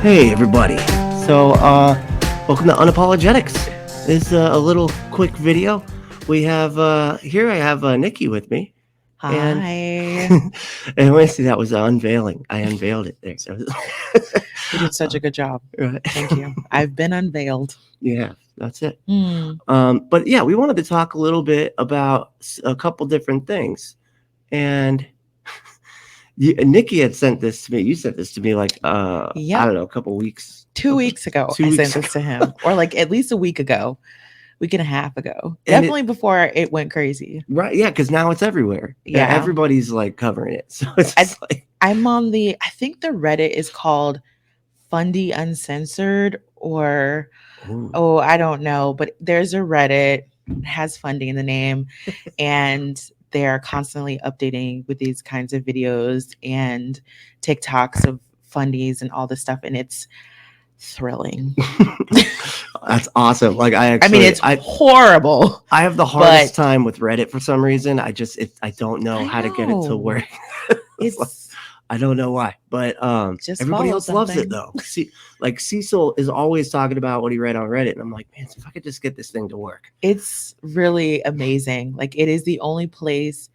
Hey everybody. So welcome to Unapologetics. This is a little quick video. We have here I have Nikki with me. Hi. And when I see that was unveiling. I unveiled it there. So You did such a good job. right. Thank you. I've been unveiled. Yeah, that's it. Mm. But yeah, we wanted to talk a little bit about a couple different things. And Nikki had sent this to me. You sent this to me like I don't know, a couple weeks. 2 weeks ago, I sent this to him, or like at least a week ago, week and a half ago. Definitely before it went crazy. Right? Yeah, because now it's everywhere. Yeah, everybody's like covering it. So it's like I'm on the. I think the Reddit is called Fundy Uncensored, or I don't know, but there's a Reddit. It has Fundy in the name, and they're constantly updating with these kinds of videos and TikToks of fundies and all this stuff, and it's thrilling. That's awesome. Like I mean, it's horrible. I have the hardest time with Reddit for some reason. I don't know how to get it to work. I don't know why, but just everybody else loves it though. See, like Cecil is always talking about what he read on Reddit, and I'm like, man, if I could just get this thing to work. It's really amazing. Like it is the only place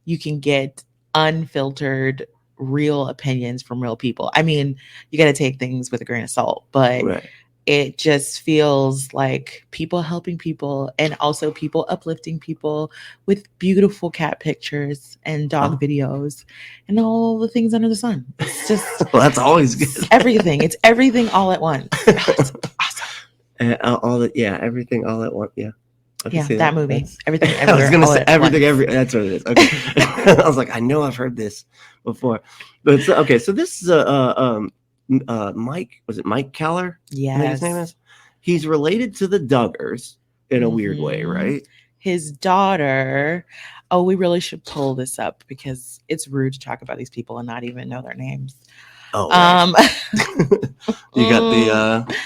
you can get unfiltered, real opinions from real people. I mean, you got to take things with a grain of salt, but it just feels like people helping people and also people uplifting people with beautiful cat pictures and dog videos and all the things under the sun. It's just well, that's always good. Everything. It's everything all at once. It's awesome. Everything all at once. Yeah. Yeah, that movie. Everything. I was going to say everything. That's what it is. Okay. I was like, I know I've heard this before, but okay. So this is Mike. Was it Mike Keller? Yes. I think his name is. He's related to the Duggars in a weird way, right? His daughter. Oh, we really should pull this up because it's rude to talk about these people and not even know their names. Oh. Right. You got the.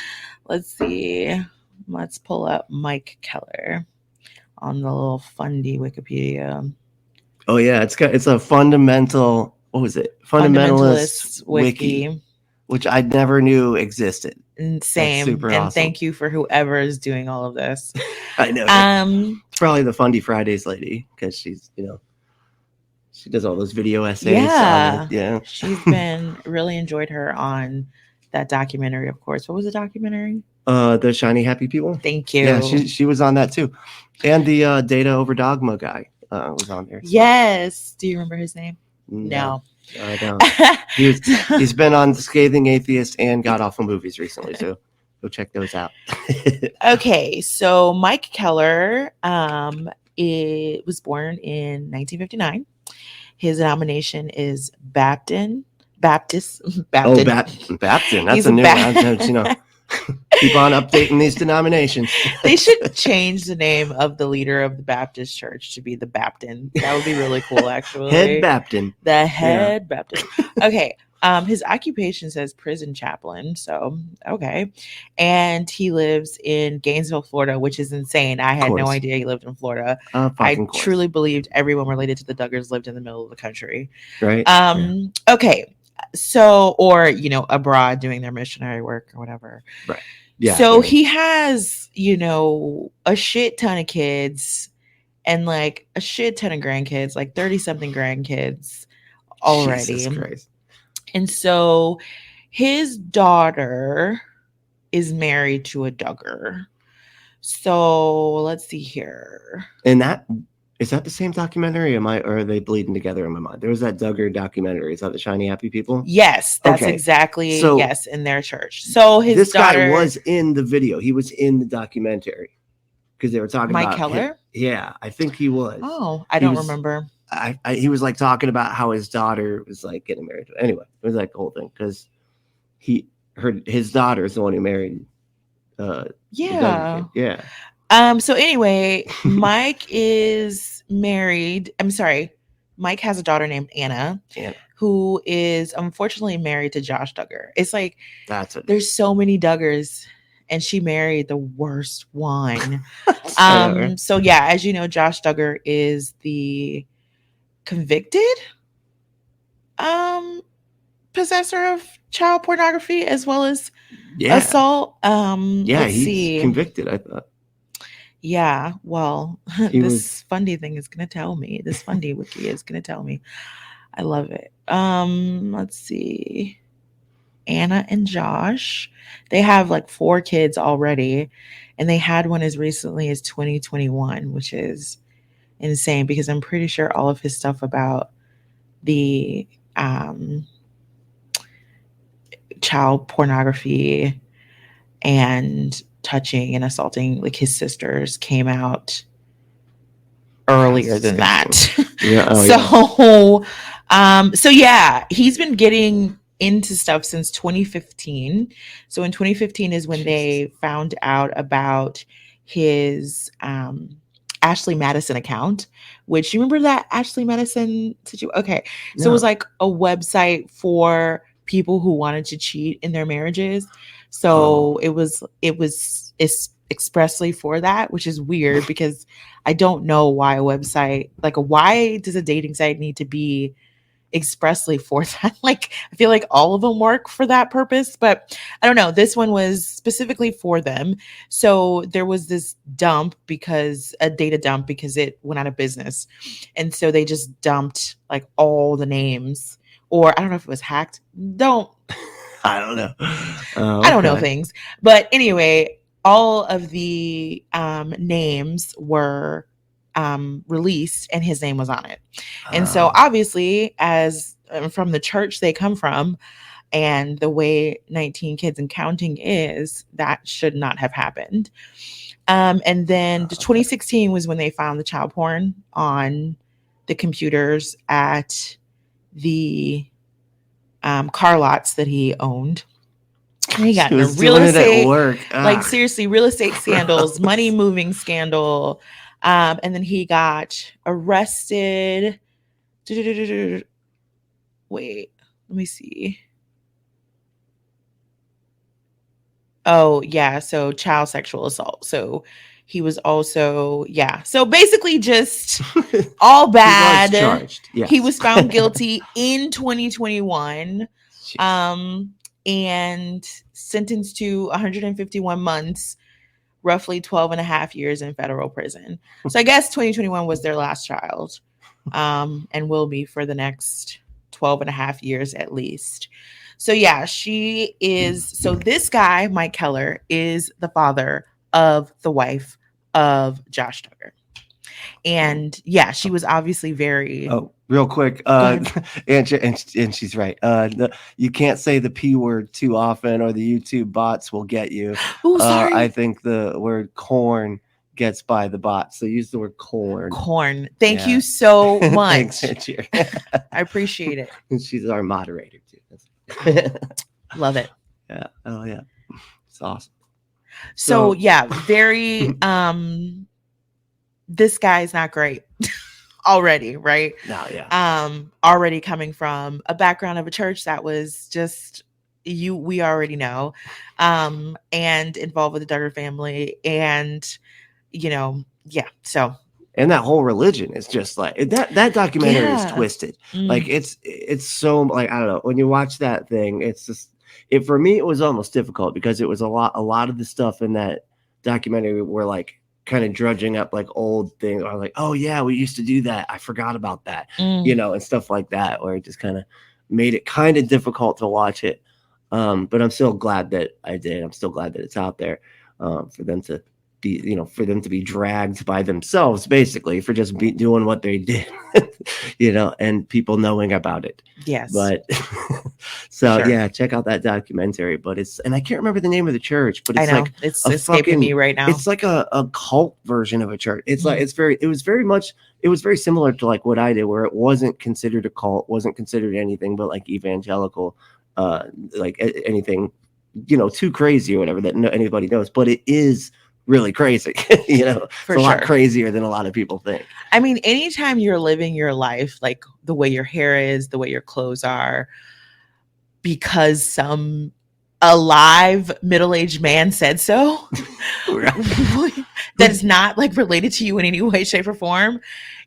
Let's see. Let's pull up Mike Keller on the little Fundy Wikipedia. Oh yeah, it's a fundamental. What was it? Fundamentalist wiki, which I never knew existed. Same. And awesome. Thank you for whoever is doing all of this. I know. It's probably the Fundy Fridays lady because she's she does all those video essays. Yeah. She's been really enjoyed her on that documentary. Of course, what was the documentary? The Shiny Happy People. Thank you. Yeah, she was on that too, and the Data Over Dogma guy was on there. So. Yes. Do you remember his name? No. I don't. He's been on Scathing Atheist and God Awful Movies recently, so go check those out. Okay, so Mike Keller it was born in 1959. His denomination is Baptist. Oh, Baptist. That's a new one. Keep on updating these denominations. They should change the name of the leader of the Baptist church to be the Baptin. That would be really cool, actually. Head Baptin. The head Baptin. Okay. His occupation says prison chaplain. So, okay. And he lives in Gainesville, Florida, which is insane. I had no idea he lived in Florida. I truly believed everyone related to the Duggars lived in the middle of the country. Right. Okay. So, or, abroad doing their missionary work or whatever. Right. Yeah. So he has, a shit ton of kids and like a shit ton of grandkids, like 30 something grandkids already. Jesus Christ. And so his daughter is married to a Duggar. So let's see here. And is that the same documentary? Or are they bleeding together in my mind? There was that Duggar documentary. Is that the Shiny Happy People? Yes, that's exactly in their church. So this daughter guy was in the video. He was in the documentary because they were talking about Mike Keller. Him. Yeah, I think he was. Oh, I don't remember. He was like talking about how his daughter was like getting married. Anyway, it was like the whole thing because his daughter is the one who married. Yeah. Yeah. So anyway, Mike is married. I'm sorry. Mike has a daughter named Anna, who is unfortunately married to Josh Duggar. It's like there's so many Duggars, and she married the worst one. So yeah, as you know, Josh Duggar is the convicted possessor of child pornography as well as Yeah. assault. Yeah, Let's he's see. convicted, I thought. Yeah, well, He this was Fundy thing is gonna tell me. This Fundy wiki is gonna tell me. I love it. Let's see. Anna and Josh. They have like 4 kids already, and they had one as recently as 2021, which is insane because I'm pretty sure all of his stuff about the child pornography and touching and assaulting like his sisters came out earlier than that. Yeah. Oh, So yeah, he's been getting into stuff since 2015. So in 2015 is when they found out about his Ashley Madison account, which you remember that Ashley Madison situation? Okay. So it was like a website for people who wanted to cheat in their marriages. So it was expressly for that, which is weird because I don't know why a website, like why does a dating site need to be expressly for that? Like, I feel like all of them work for that purpose, but I don't know. This one was specifically for them. So there was this a data dump because it went out of business. And so they just dumped like all the names, or I don't know if it was hacked. I don't know. I don't know things. But anyway, all of the names were released and his name was on it. And so obviously, as from the church they come from and the way 19 Kids and Counting is, that should not have happened. And then 2016 was when they found the child porn on the computers at the car lots that he owned. And he got into real estate, like seriously, real estate scandals, money moving scandal. And then he got arrested. Wait, let me see. Oh, yeah. So child sexual assault. So he was also, yeah. So basically just all bad. He was charged. Yes. He was found guilty in 2021. And sentenced to 151 months, roughly 12 and a half years in federal prison. So I guess 2021 was their last child, and will be for the next 12 and a half years at least. So yeah, so this guy, Mike Keller, is the father of the wife of Josh Duggar. And yeah, she was obviously very. Oh, real quick, and she's right. You can't say the P word too often, or the YouTube bots will get you. Oh, sorry. I think the word corn gets by the bots, so use the word corn. Corn. Thank you so much. Thanks, I appreciate it. She's our moderator too. Love it. Yeah. Oh yeah, it's awesome. So yeah, very. This guy's not great already, right? No, yeah. Already coming from a background of a church that was just we already know, and involved with the Duggar family, and yeah. So. And that whole religion is just like that documentary is twisted. Like it's so like, I don't know, when you watch that thing, it's just for me it was almost difficult because it was a lot of the stuff in that documentary were like kind of drudging up like old things, or like, oh yeah, we used to do that, I forgot about that, and stuff like that, where it just kind of made it kind of difficult to watch it. But I'm still glad that I did. I'm still glad that it's out there, for them to be dragged by themselves, basically, for just doing what they did, and people knowing about it. Yes. But so sure. Yeah, check out that documentary. But and I can't remember the name of the church, but it's like it's escaping me right now. It's like a cult version of a church. It's like it was very similar to like what I did, where it wasn't considered a cult, wasn't considered anything but like evangelical, like anything, too crazy or whatever that anybody knows. But it is really crazy, it's a lot crazier than a lot of people think. I mean, anytime you're living your life like the way your hair is, the way your clothes are, because some a live middle-aged man said so, that is not like related to you in any way, shape, or form,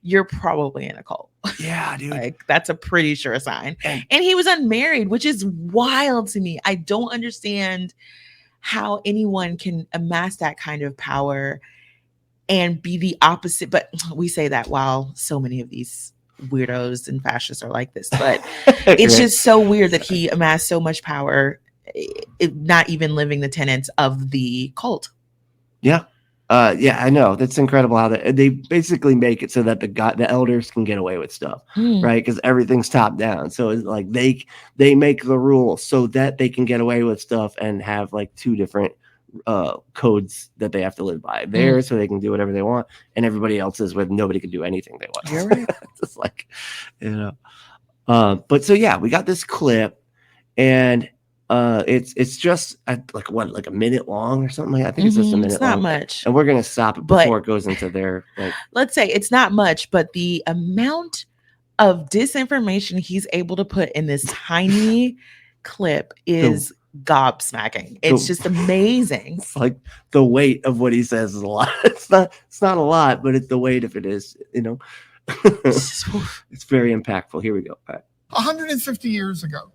you're probably in a cult. Yeah, dude. Like that's a pretty sure sign. And he was unmarried, which is wild to me. I don't understand how anyone can amass that kind of power and be the opposite. But we say that while so many of these weirdos and fascists are like this, but it's just so weird that he amassed so much power, not even living the tenets of the cult. Yeah. Yeah, I know. That's incredible how they basically make it so that the elders can get away with stuff, right? Because everything's top down. So it's like they make the rules so that they can get away with stuff and have like two different codes that they have to live by. There, so they can do whatever they want, and everybody else is where nobody can do anything they want. You're right. It's like, but so yeah, we got this clip, and it's just like a minute long or something. I think it's just a minute. It's not long, much, and we're gonna stop it before it goes into their like. Let's say it's not much, but the amount of disinformation he's able to put in this tiny clip is gobsmacking. It's just amazing. It's like the weight of what he says is a lot. It's not a lot, but it's the weight if it is, it's very impactful. Here we go. All right. 150 years ago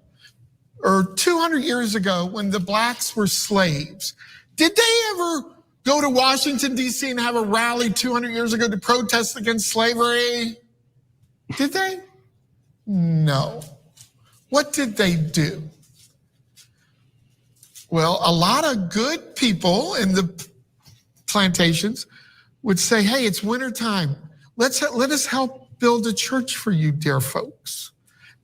or 200 years ago, when the blacks were slaves, did they ever go to Washington, D.C. and have a rally 200 years ago to protest against slavery? Did they? No. What did they do? Well, a lot of good people in the plantations would say, hey, it's wintertime. Let us help build a church for you, dear folks.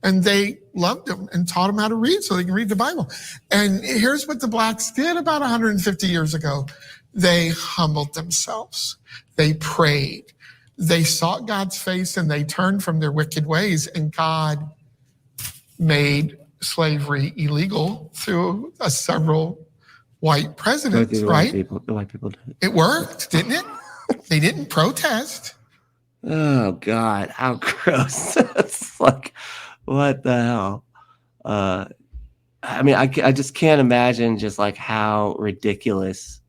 And they loved them and taught them how to read so they can read the Bible. And here's what the blacks did about 150 years ago. They humbled themselves. They prayed. They sought God's face and they turned from their wicked ways. And God made slavery illegal through several white presidents, right? The white people did. It worked, didn't it? They didn't protest. Oh God, how gross! It's like, what the hell? I mean, I just can't imagine just like how ridiculous.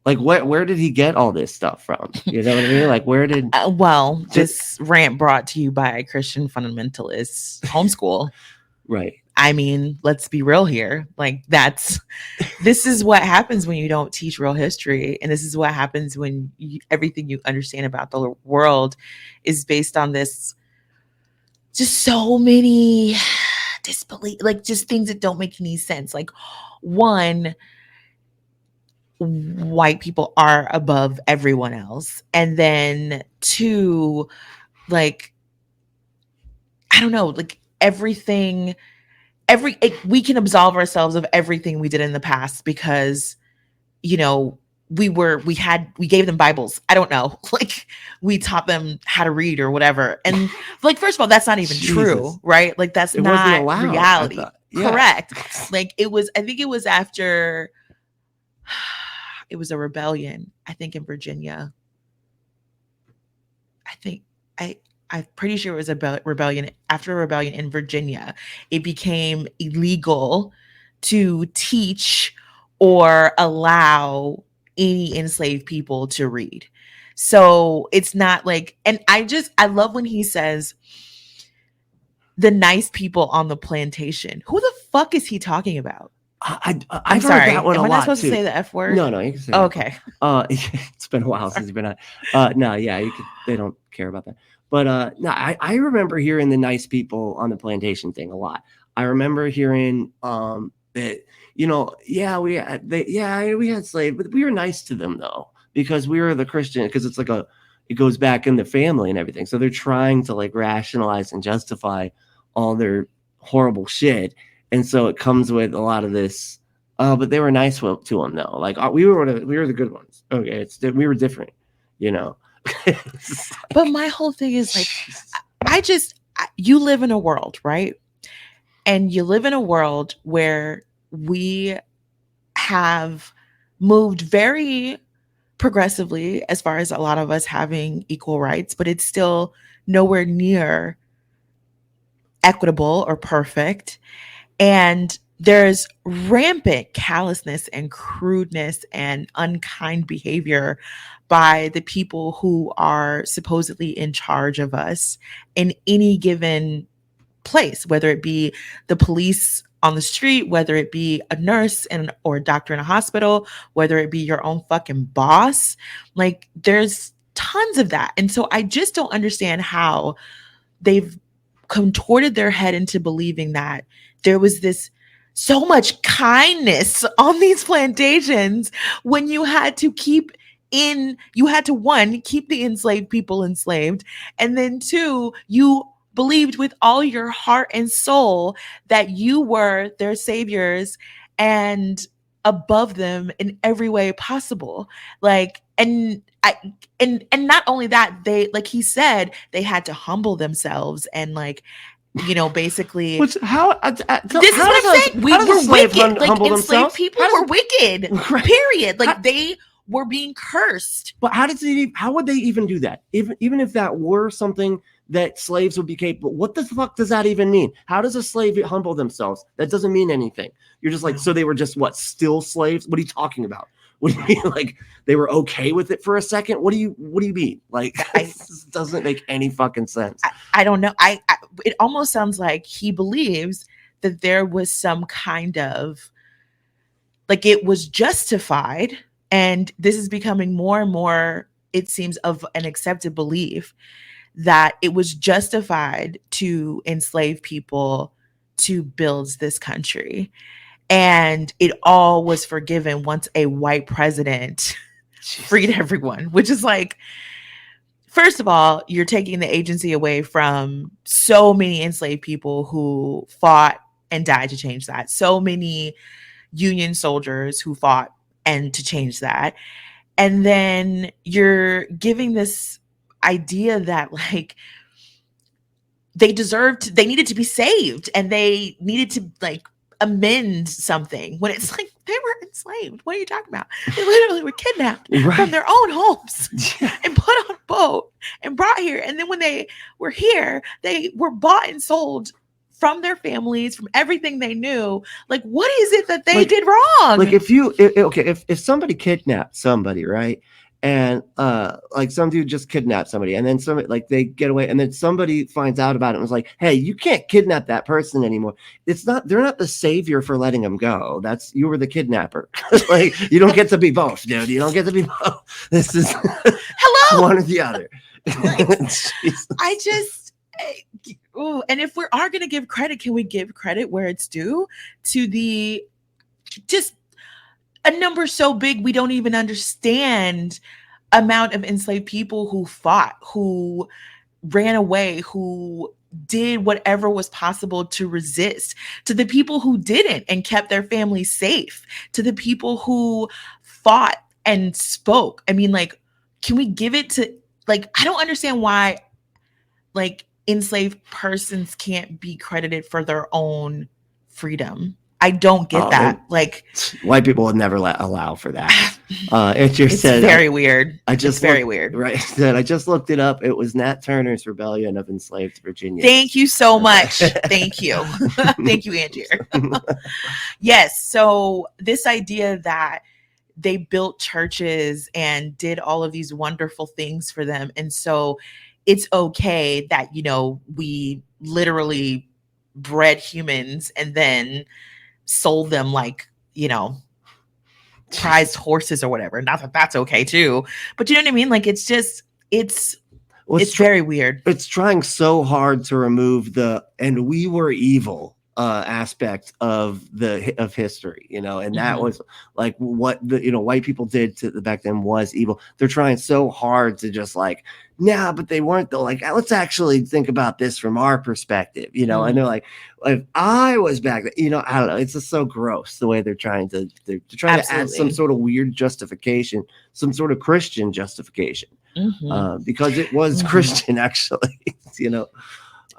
Like, where did he get all this stuff from? You know what I mean? Like, where did? This rant brought to you by Christian fundamentalists homeschool. Right. I mean, let's be real here. Like this is what happens when you don't teach real history. And this is what happens when everything you understand about the world is based on this, just so many disbelief, like just things that don't make any sense. Like one, white people are above everyone else. And then two, like, I don't know, like everything, we can absolve ourselves of everything we did in the past because, we gave them Bibles. I don't know. Like we taught them how to read or whatever. And like, first of all, that's not even true, right? Like that's not reality. Yeah. Correct. Like I think it was after, it was a rebellion, I think in Virginia. I'm pretty sure it was a rebellion. After a rebellion in Virginia, it became illegal to teach or allow any enslaved people to read. So it's not like, and I love when he says the nice people on the plantation. Who the fuck is he talking about? I'm sorry. That one Am I not supposed to say the F word? No, you can say that. Okay. It's been a while since you've been on. No, yeah, they don't care about that. But no, I remember hearing the nice people on the plantation thing a lot. I remember hearing that, we had slaves, but we were nice to them though, because we were the Christian, because it's like it goes back in the family and everything. So they're trying to like rationalize and justify all their horrible shit. And so it comes with a lot of this, but they were nice to them though. Like we were the good ones. Okay. We were different, But my whole thing is like, you live in a world, right? And you live in a world where we have moved very progressively as far as a lot of us having equal rights, but it's still nowhere near equitable or perfect. And there's rampant callousness and crudeness and unkind behavior by the people who are supposedly in charge of us in any given place, whether it be the police on the street, whether it be a nurse or a doctor in a hospital, whether it be your own fucking boss. Like, there's tons of that. And so I just don't understand how they've contorted their head into believing that there was this so much kindness on these plantations when you had to one, keep the enslaved people enslaved, and then two, you believed with all your heart and soul that you were their saviors and above them in every way possible. Like, and not only that, they, like he said, they had to humble themselves and, like, basically. Which how? This is what I'm saying. We were wicked. Like, enslaved people were wicked. Right. Period. Like, they were being cursed. But how would they even do that? Even if that were something that slaves would be capable, what the fuck does that even mean? How does a slave humble themselves? That doesn't mean anything. You're just like, so they were just what, still slaves? What are you talking about? What do you mean? Like, they were okay with it for a second? What do you mean? Like, this doesn't make any fucking sense. I don't know. It almost sounds like he believes that there was some kind of, like, it was justified. And this is becoming more and more, it seems, of an accepted belief that it was justified to enslave people to build this country. And it all was forgiven once a white president freed everyone, which is like, first of all, you're taking the agency away from so many enslaved people who fought and died to change that. So many Union soldiers who fought and to change that. And then you're giving this idea that, like, they needed to be saved and they needed to, like, amend something, when it's like they were enslaved. What are you talking about? They literally were kidnapped from their own homes and put on a boat and brought here. And then when they were here, they were bought and sold from their families, from everything they knew. Like, what is it that they did wrong? Like, if somebody kidnapped somebody, right? And like, some dude just kidnapped somebody, and then somebody, like, they get away, and then somebody finds out about it and was like, hey, you can't kidnap that person anymore. They're not the savior for letting them go. You were the kidnapper. Like, you don't get to be both, dude. You don't get to be both. This is hello, one or the other. And if we are going to give credit, can we give credit where it's due to the just a number so big we don't even understand amount of enslaved people who fought, who ran away, who did whatever was possible to resist, to the people who didn't and kept their families safe, to the people who fought and spoke. I mean, like, can we give it to, like, I don't understand why, like, enslaved persons can't be credited for their own freedom. I don't get that. Like, white people would never allow for that. It's very weird. It's very weird. Right. I just looked it up. It was Nat Turner's Rebellion of Enslaved Virginia. Thank you so much. Thank you. Thank you, Angier. Yes. So this idea that they built churches and did all of these wonderful things for them. And so it's okay that, we literally bred humans and then sold them like, prized horses or whatever. Not that that's okay too, but you know what I mean? Like, it's just, it's very weird. It's trying so hard to remove and we were evil aspect of history, and that was like what the white people did to back then was evil. They're trying so hard to just like, nah, but they weren't though. Like, let's actually think about this from our perspective, and they're like, if I was back then, I don't know. It's just so gross the way they're trying to add some sort of weird justification, some sort of Christian justification, because it was Christian actually,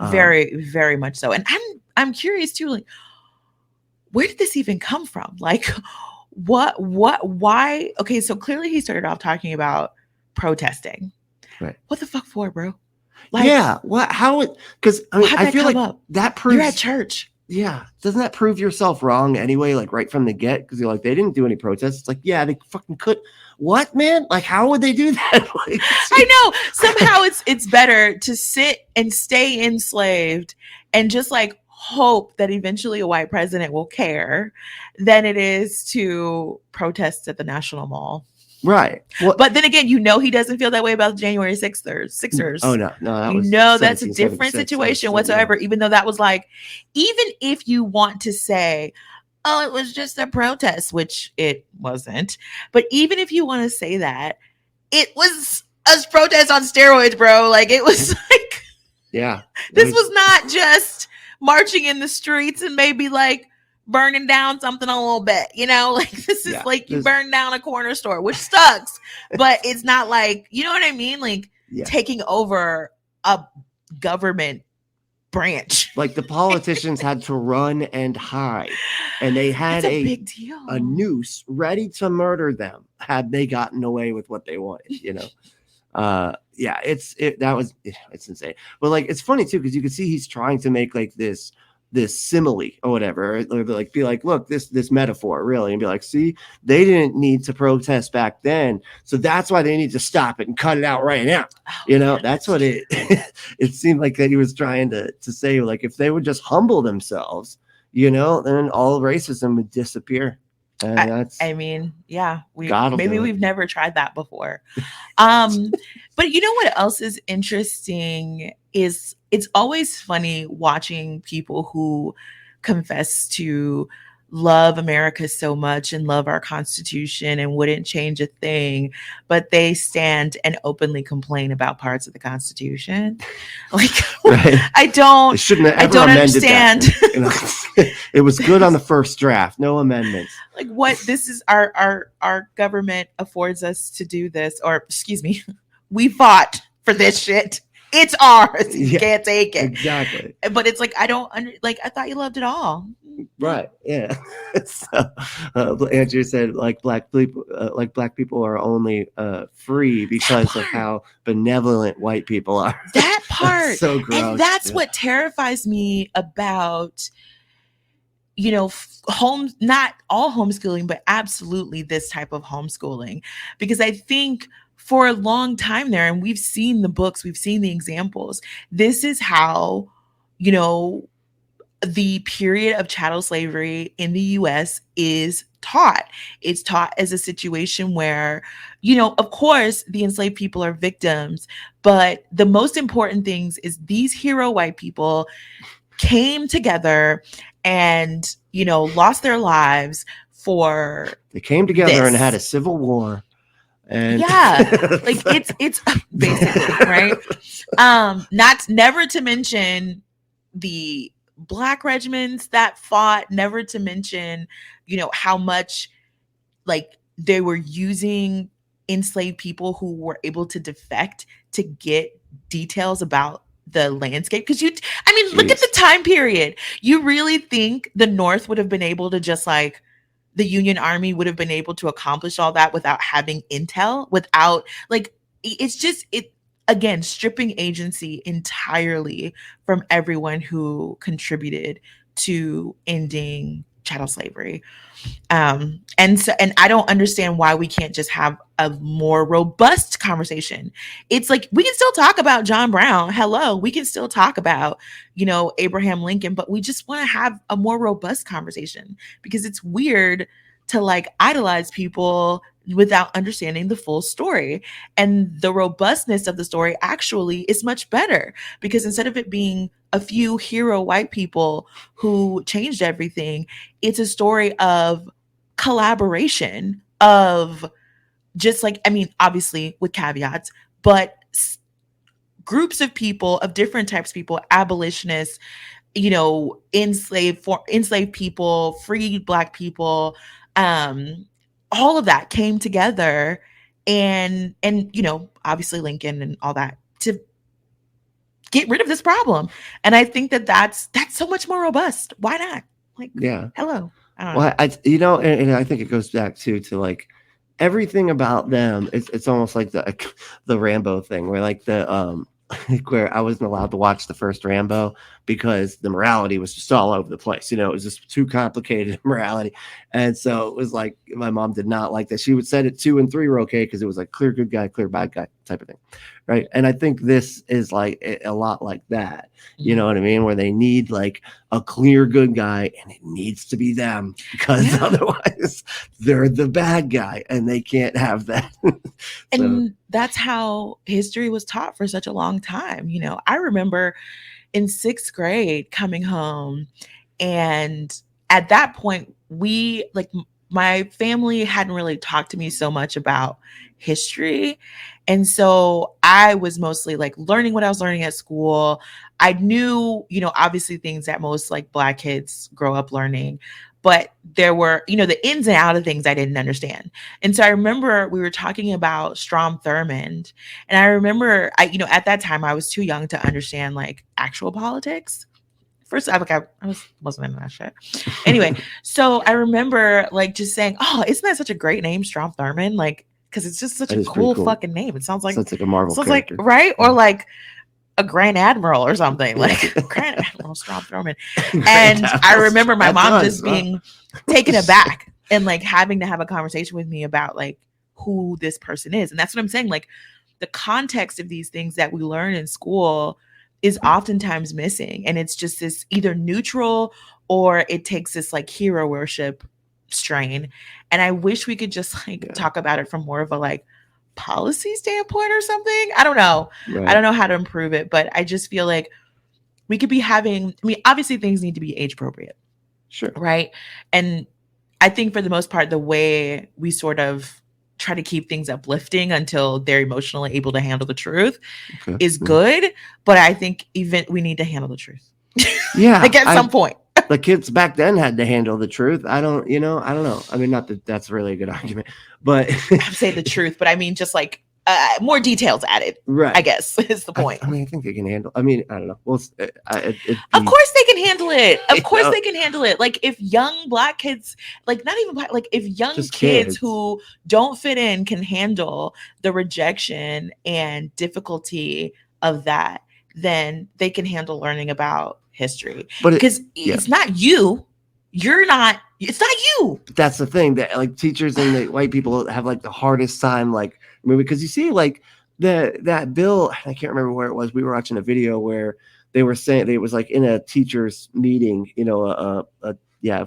very, very much so. And I'm curious too, like, where did this even come from? Like, why? Okay, so clearly he started off talking about protesting. Right. What the fuck for, bro? Like, yeah. What? How? Because I mean, I feel like up? that proves you're at church. Yeah, doesn't that prove yourself wrong anyway? Like right from the get, because you're like, they didn't do any protests. It's like, yeah, they fucking could. What, man? Like, how would they do that? Like, I know. Somehow it's better to sit and stay enslaved and just like hope that eventually a white president will care than it is to protest at the National Mall. right. Well, But then again, he doesn't feel that way about the January 6ers. Sixers. oh no, that was That's a different 1776. situation whatsoever. Even though that was like, even if you want to say, oh, it was just a protest, which it wasn't. But even if you want to say that, it was a protest on steroids, bro. Like it was like, yeah, this was not just marching in the streets and maybe like burning down something a little bit, like this is like you burn down a corner store, which sucks, but it's not like, you know what I mean? Like taking over a government branch. Like the politicians had to run and hide, and they had a big deal. A noose ready to murder them had they gotten away with what they wanted, yeah, it's insane. But like it's funny too, because you can see he's trying to make like this simile or whatever, or like be like, look, this metaphor really, and be like, see, they didn't need to protest back then, so that's why they need to stop it and cut it out right now. That's what it it seemed like that he was trying to say, like, if they would just humble themselves, then all racism would disappear. And we've never tried that before. But you know what else is interesting is it's always funny watching people who confess to love America so much and love our Constitution and wouldn't change a thing, but they stand and openly complain about parts of the Constitution. Like, right. I don't understand. It was good on the first draft, no amendments. Like, what? This is our government affords us to do this, or excuse me, we fought for this shit. It's ours. You can't take it. Exactly. But it's like, I thought you loved it all. Right. Yeah. So, Andrew said, like black people are only free because of how benevolent white people are. That part. That's so gross. And that's what terrifies me about, not all homeschooling, but absolutely this type of homeschooling, because I think for a long time there, and we've seen the books, we've seen the examples, this is how, the period of chattel slavery in the US is taught. It's taught as a situation where, of course, the enslaved people are victims, but the most important things is these hero white people came together and, lost their lives for They came together and had a civil war. And like it's basically right. Never to mention the Black regiments that fought, never to mention, how much like they were using enslaved people who were able to defect to get details about the landscape. Because look at the time period. You really think the North would have been able to just like, the Union Army would have been able to accomplish all that without having intel, without like, it's just, again, stripping agency entirely from everyone who contributed to ending chattel slavery. And I don't understand why we can't just have a more robust conversation. It's like, we can still talk about John Brown. Hello. We can still talk about, Abraham Lincoln, but we just want to have a more robust conversation, because it's weird to like idolize people without understanding the full story. And the robustness of the story actually is much better, because instead of it being a few hero white people who changed everything, it's a story of collaboration, of just like, obviously with caveats, but groups of people, of different types of people, abolitionists, enslaved people, freed Black people, all of that came together, and obviously Lincoln and all that, to get rid of this problem. And I think that's so much more robust. Why not? Like, yeah. Hello. I don't know. And I think it goes back to like everything about them. It's almost like the Rambo thing, where like the where I wasn't allowed to watch the first Rambo because the morality was just all over the place. You know, it was just too complicated morality. And so it was like my mom did not like that. She would say it 2 and 3 were okay because it was like clear good guy, clear bad guy type of thing. Right. And I think this is like a lot like that. You know what I mean? Where they need like a clear good guy and it needs to be them because otherwise they're the bad guy and they can't have that. And that's how history was taught for such a long time. You know, I remember in 6th grade coming home, and at that point, my family hadn't really talked to me so much about history. And so I was mostly like learning what I was learning at school. I knew, you know, obviously things that most like Black kids grow up learning, but there were, you know, the ins and outs of things I didn't understand. And so I remember we were talking about Strom Thurmond, and I remember you know, at that time I was too young to understand like actual politics. First, wasn't into that shit. Anyway, so I remember like just saying, "Oh, isn't that such a great name, Strom Thurmond?" Like, because it's just such a cool fucking name. It sounds like a Marvel character, like right, or like a Grand Admiral or something, like Grand Admiral Strom Thurmond. And I remember my mom just being taken aback and like having to have a conversation with me about like who this person is. And that's what I'm saying. Like the context of these things that we learn in school is oftentimes missing. And it's just this either neutral or it takes this like hero worship strain. And I wish we could just like talk about it from more of a like policy standpoint or something. I don't know. Right. I don't know how to improve it, but I just feel like we could be having, I mean, obviously things need to be age appropriate. Sure. Right. And I think for the most part, the way we sort of try to keep things uplifting until they're emotionally able to handle the truth is good. But I think even we need to handle the truth. Yeah. Like at some point. The kids back then had to handle the truth. I don't know. I mean, not that that's really a good argument, but I say the truth, but I mean, just like more details added, right? I guess is the point. I mean, I think they can handle. I mean, I don't know. Well, of course they can handle it. Of course they can handle it. Like if young Black kids, like not even Black, like if young kids who don't fit in can handle the rejection and difficulty of that, then they can handle learning about history. But because it's not you. You're not. It's not you. That's the thing that like teachers and the white people have like the hardest time. Like, I mean, because you see, like that bill. I can't remember where it was. We were watching a video where they were saying it was like in a teachers meeting, you know,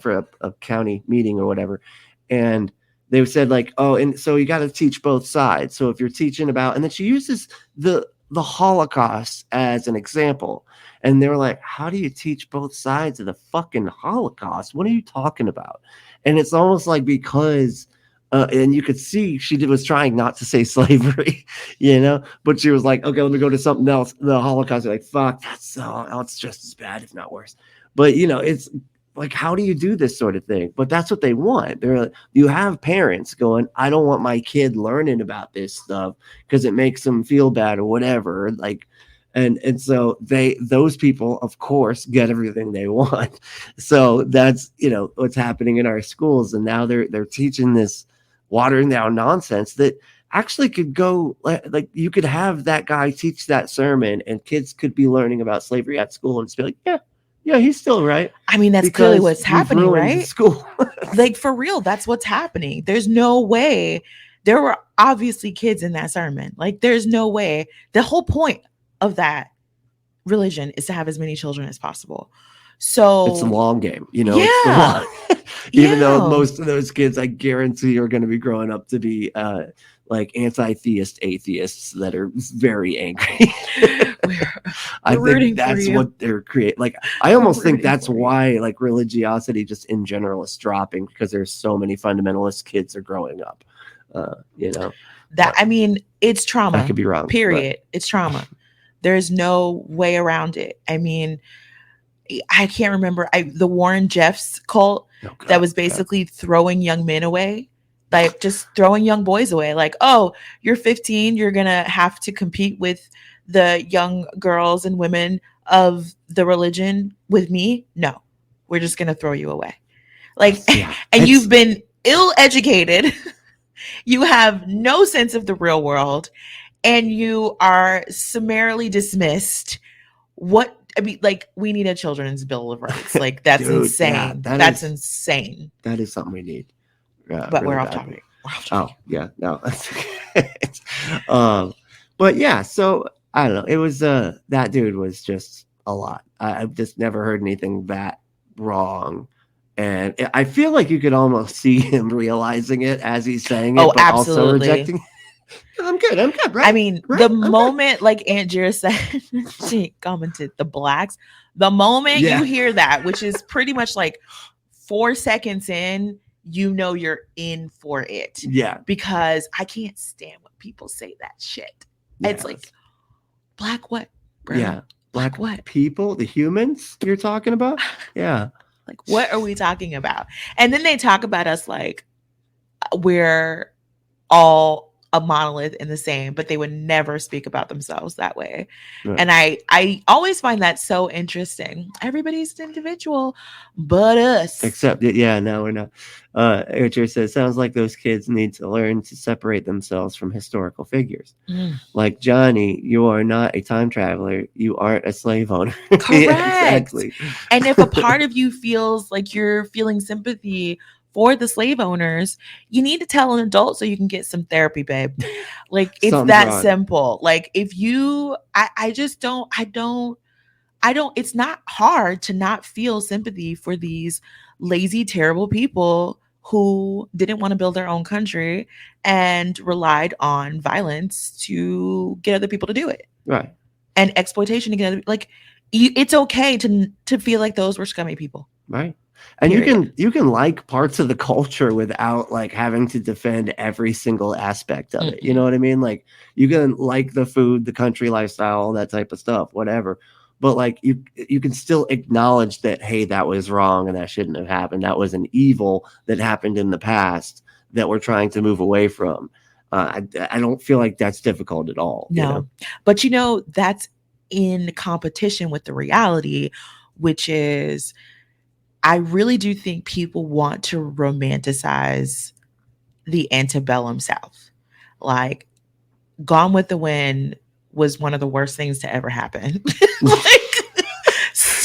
for a county meeting or whatever, and they said like, oh, and so you got to teach both sides. So if you're teaching about, and then she uses the Holocaust as an example. And they were like, how do you teach both sides of the fucking Holocaust? What are you talking about? And it's almost like because, and you could see she was trying not to say slavery, you know, but she was like, okay, let me go to something else. The Holocaust, like, fuck, it's just as bad, if not worse. But, you know, it's like, how do you do this sort of thing? But that's what they want. They're like, you have parents going, I don't want my kid learning about this stuff because it makes them feel bad or whatever. Like, and so those people, of course, get everything they want. So that's, you know, what's happening in our schools. And now they're teaching this watering down nonsense that actually could go like you could have that guy teach that sermon and kids could be learning about slavery at school and just be like, yeah, he's still right. I mean, that's clearly what's happening, right? School. Like for real, that's what's happening. There's no way. There were obviously kids in that sermon. Like there's no way. The whole point of that religion is to have as many children as possible. So it's a long game, you know. Yeah. Even though most of those kids, I guarantee, are going to be growing up to be like anti-theist atheists that are very angry. I think that's what they're creating. Like, I almost think that's why like religiosity just in general is dropping because there's so many fundamentalist kids are growing up. You know, that I mean, it's trauma. I could be wrong. Period. It's trauma. There's no way around it. I mean, I can't remember the Warren Jeffs cult that was basically throwing young men away, like just throwing young boys away. Like, oh, you're 15, you're gonna have to compete with the young girls and women of the religion with me. No, we're just gonna throw you away. Like, and you've been ill-educated. You have no sense of the real world. and you are summarily dismissed. What I mean, like, we need a children's bill of rights. Like, that's Dude, insane. yeah, That's insane. that is something we need. But really we're off badly. topic. We're off Oh topic. yeah, no. But yeah, so I don't know. It was that dude was just a lot. I've just never heard anything that wrong, and I feel like you could almost see him realizing it as he's saying it, Oh, but also absolutely. rejecting. I'm good, right? I mean, right? the I'm good. moment, like Aunt Jira said, she commented, the blacks, the moment Yeah. you hear that, which is pretty much like 4 seconds in, you know you're in for it. Yeah, Because I can't stand when people say that shit. It's like, black what, bro? yeah, Black what? people, the humans you're talking about. Yeah, Like, what are we talking about? And then they talk about us like we're all a monolith in the same, but they would never speak about themselves that way. right. And I always find that so interesting. Everybody's an individual, but us. Except, yeah, no, we're not. Richard says, sounds like those kids need to learn to separate themselves from historical figures. Like, Johnny, you are not a time traveler. You aren't a slave owner. Correct. Yeah, exactly. And if a part of you feels like you're feeling sympathy for the slave owners, you need to tell an adult so you can get some therapy, babe. Like, it's Something's that wrong. simple. Like, if you, I just don't, it's not hard to not feel sympathy for these lazy, terrible people who didn't want to build their own country and relied on violence to get other people to do it. Right. And exploitation to get other, like, it's okay to feel like those were scummy people. Right. And Period. you can like parts of the culture without like having to defend every single aspect of it. You know what I mean? Like, you can like the food, the country lifestyle, all that type of stuff, whatever. But like, you can still acknowledge that, hey, that was wrong and that shouldn't have happened. That was an evil that happened in the past that we're trying to move away from. I don't feel like that's difficult at all. No. You know? But that's in competition with the reality, which is, I really do think people want to romanticize the antebellum South. Like, Gone with the Wind was one of the worst things to ever happen.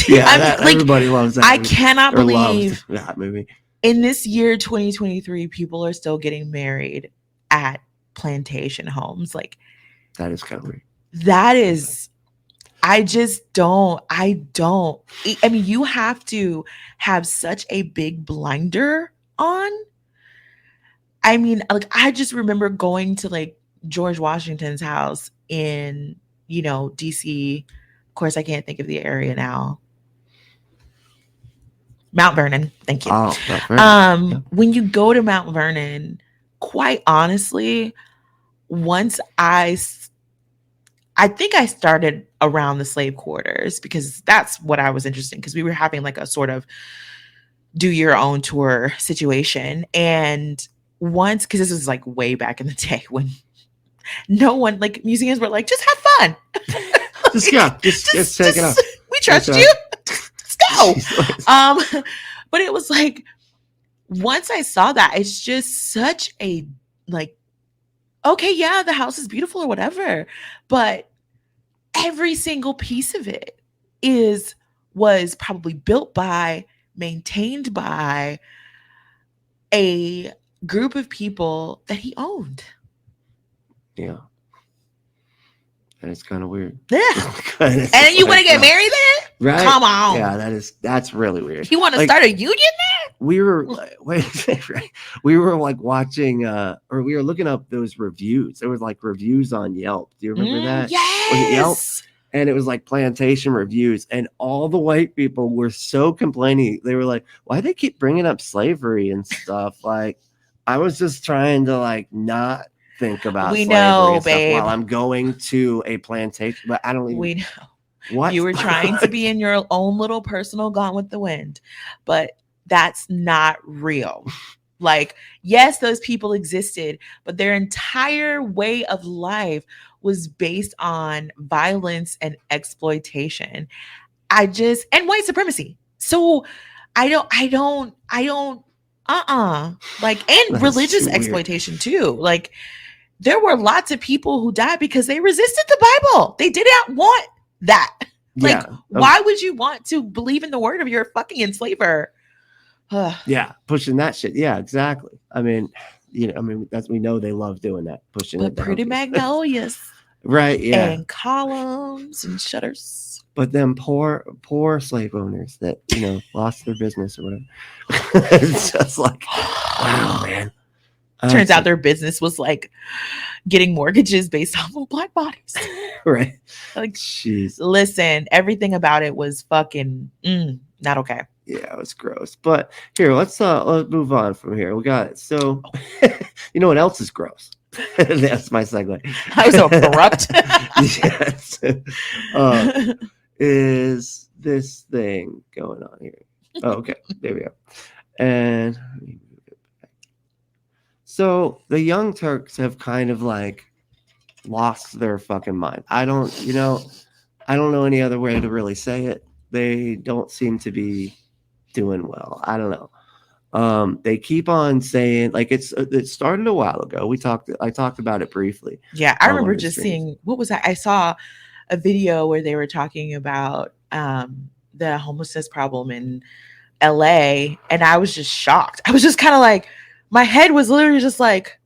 Everybody loves that. I cannot believe that movie. In this year, 2023, people are still getting married at plantation homes. Like, that is kind of weird. That is, I mean, you have to have such a big blinder on. I mean, like, I just remember going to like George Washington's house in, DC. Of course, I can't think of the area now. Mount Vernon. Thank you. Oh, Mount Vernon. Yeah. When you go to Mount Vernon, quite honestly, once I think I started around the slave quarters because that's what I was interested in, because we were having like a sort of do your own tour situation. And once, because this was like way back in the day when no one, like, museums were like, just have fun. Just take it off. We trust you. Let's go. But it was like, once I saw that, it's just such a, like, okay, yeah, the house is beautiful or whatever, but every single piece of it was probably built by, maintained by a group of people that he owned. Yeah. And it's kind of weird. Yeah. And then you want to get married there? Right. Come on. Yeah, that's really weird. You want to start a union there? We were we were like watching or we were looking up those reviews. There was like reviews on Yelp. Do you remember that? Yes. Was it Yelp? And it was like plantation reviews, and all the white people were so complaining. They were like, why they keep bringing up slavery and stuff? Like, I was just trying to like not think about slavery and stuff while I'm going to a plantation, but I don't even. We know. What? You were trying to be in your own little personal Gone with the Wind, but that's not real. Like, yes, those people existed, but their entire way of life was based on violence and exploitation. And white supremacy. So I don't, like, and religious exploitation too. Like, there were lots of people who died because they resisted the Bible. They did not want that. Like, why would you want to believe in the word of your fucking enslaver? Yeah, pushing that shit. Yeah, exactly. I mean, that's, we know they love doing that, pushing it. But pretty magnolias. Right, yeah. And columns and shutters. But them poor slave owners that, lost their business or whatever. It's just like, wow, man. Turns out their business was like getting mortgages based off of Black bodies. Right. Like, jeez. Listen, everything about it was fucking not okay. Yeah, it was gross. But here, let's move on from here. We got, so you know what else is gross? That's my segue. I was so abrupt. Yes. Is this thing going on here? Oh, okay. There we go. And so the Young Turks have kind of like lost their fucking mind. I don't know any other way to really say it. They don't seem to be doing well. I don't know. They keep on saying, like, it started a while ago. I talked about it briefly. Yeah, I remember just seeing, what was that? I saw a video where they were talking about the homelessness problem in LA, and I was just shocked. I was just kind of like, my head was literally just like,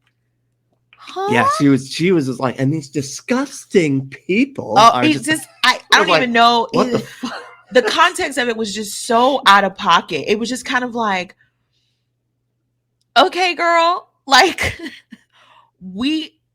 huh? Yeah, she was just like, and these disgusting people. Oh, I don't even know. What the fuck? The context of it was just so out of pocket. It was just kind of like, okay, girl, like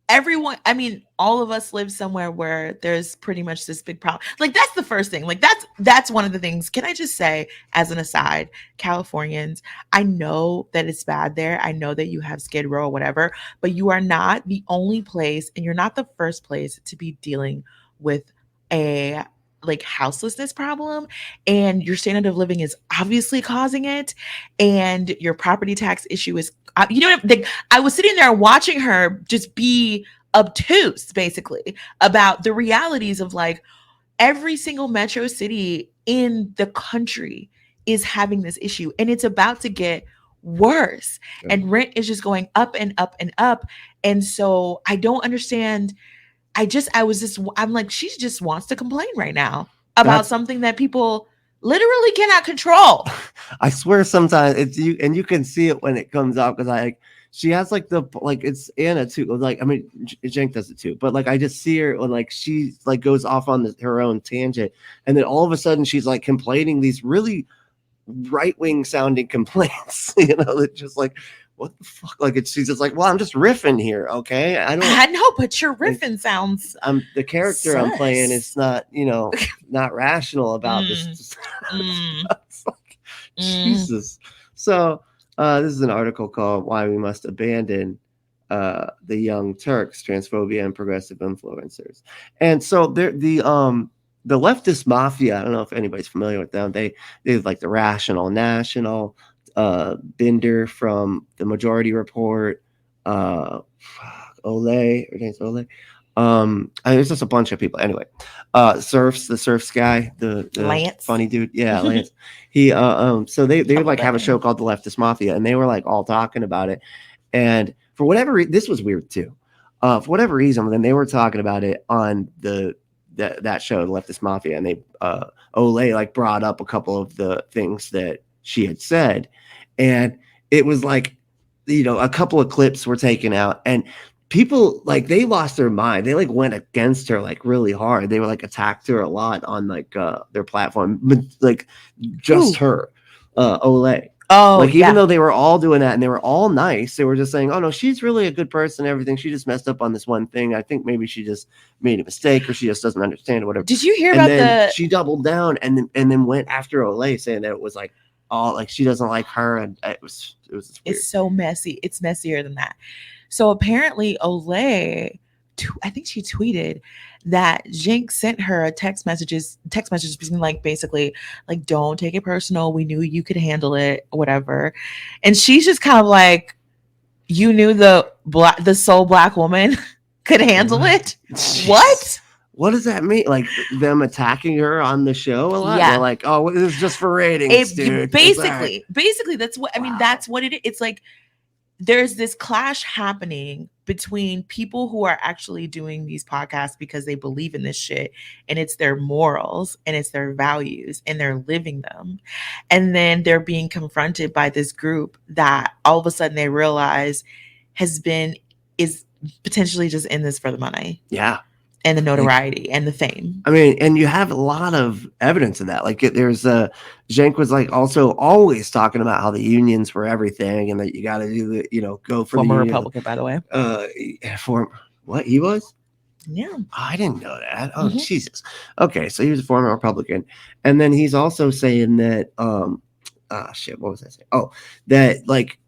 everyone, I mean, all of us live somewhere where there's pretty much this big problem. Like, that's the first thing. Like, that's one of the things. Can I just say, as an aside, Californians, I know that it's bad there. I know that you have Skid Row or whatever, but you are not the only place, and you're not the first place to be dealing with a like houselessness problem, and your standard of living is obviously causing it, and your property tax issue is, I was sitting there watching her just be obtuse basically about the realities of like every single metro city in the country is having this issue, and it's about to get worse. And rent is just going up and up and up. And so I don't understand. I'm like, she just wants to complain right now about something that people literally cannot control. I swear sometimes it's you, and you can see it when it comes out, because she has like it's Anna too. Like, I mean, Jenk does it too, but like I just see her when like she like goes off on her own tangent, and then all of a sudden she's like complaining these really right-wing sounding complaints, that just like, what the fuck? Like, she's just like, well, I'm just riffing here, okay? I know, but your riffing sounds. The character I'm playing is not, not rational about this. It's like, Jesus. So this is an article called "Why We Must Abandon the Young Turks: Transphobia and Progressive Influencers." And so the leftist mafia, I don't know if anybody's familiar with them. They like the Rational National, Binder from the Majority Report, Ole, her name's Ole. There's just a bunch of people. Anyway, the Surfs guy, the Lance, funny dude. Yeah, Lance. He so they would like have a show called The Leftist Mafia, and they were like all talking about it. And for whatever this was weird too. For whatever reason, then they were talking about it on that show, The Leftist Mafia, and they Ole like brought up a couple of the things that she had said, and it was like, a couple of clips were taken out, and people like they lost their mind. They like went against her like really hard. They were like attacked her a lot on like their platform, like just her, Ole. Oh, like even though they were all doing that and they were all nice, they were just saying, "Oh no, she's really a good person." Everything. She just messed up on this one thing. I think maybe she just made a mistake, or she just doesn't understand or whatever. Did you hear about she doubled down and then went after Ole, saying that it was like all like she doesn't like her, and it was weird. It's so messy. It's messier than that. So apparently Ole, I think she tweeted that Jenk sent her text messages being like, basically like, don't take it personal. We knew you could handle it, whatever. And she's just kind of like, you knew the sole Black woman could handle it. Jeez. What? What does that mean? Like them attacking her on the show a lot? Yeah. They're like, oh, this is just for ratings, dude. Basically, that's what I mean. That's what it is. It's like there's this clash happening between people who are actually doing these podcasts because they believe in this shit and it's their morals and it's their values and they're living them. And then they're being confronted by this group that all of a sudden they realize is potentially just in this for the money. Yeah. And the notoriety and the fame. I mean, and you have a lot of evidence of that. Like there's Cenk was like also always talking about how the unions were everything and that you got to do the, go for former the Republican, by the way. For what he was? Yeah. Oh, I didn't know that. Oh, Jesus. Okay. So he was a former Republican. And then he's also saying that, shit, what was I saying? Oh, that like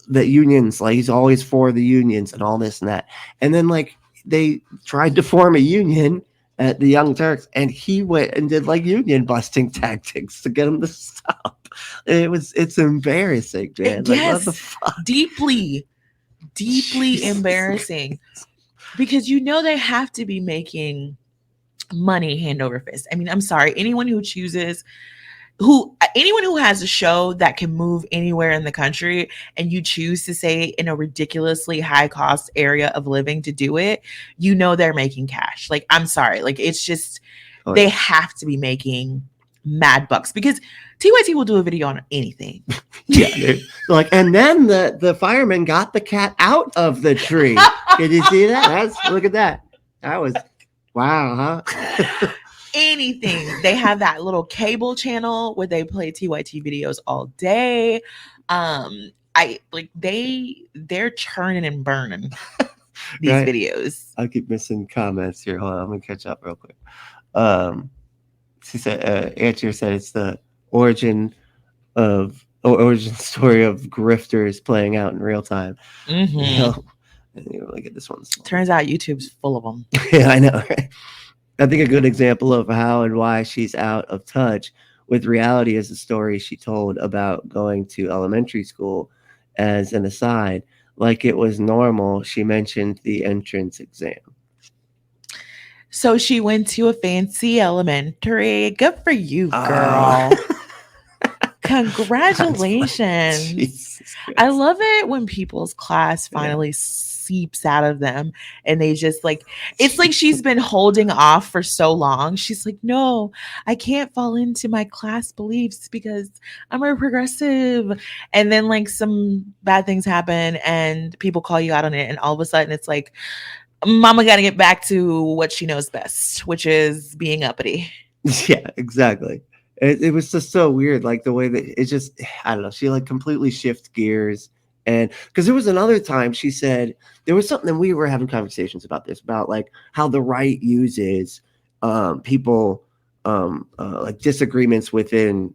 the unions, like he's always for the unions and all this and that. And then like, they tried to form a union at the Young Turks, and he went and did like union busting tactics to get them to stop. It's embarrassing, man. Yes, like, what the fuck? deeply embarrassing, because they have to be making money hand over fist. I mean, I'm sorry, anyone who has a show that can move anywhere in the country and you choose to say in a ridiculously high cost area of living to do it, they're making cash. Like, I'm sorry. Like, it's just, they have to be making mad bucks because TYT will do a video on anything. Yeah. Like, and then the fireman got the cat out of the tree. Did you see that? Look at that. That was, wow, huh? Anything. They have that little cable channel where they play TYT videos all day. They're churning and burning these videos. I keep missing comments here. Hold on, I'm gonna catch up real quick. She said, Antier said it's the origin story of grifters playing out in real time. Look at this one. Turns out YouTube's full of them. Yeah, I know, right? I think a good example of how and why she's out of touch with reality is the story she told about going to elementary school. As an aside, like it was normal, she mentioned the entrance exam. So she went to a fancy elementary. Good for you, girl. Congratulations. I love it when people's class finally seeps out of them and they just like, it's like she's been holding off for so long. She's like, no, I can't fall into my class beliefs because I'm a progressive. And then like some bad things happen and people call you out on it. And all of a sudden it's like, mama got to get back to what she knows best, which is being uppity. Yeah, exactly. It was just so weird. Like the way that it just, I don't know. She like completely shift gears. And because there was another time she said there was something that we were having conversations about this, about like how the right uses people like disagreements within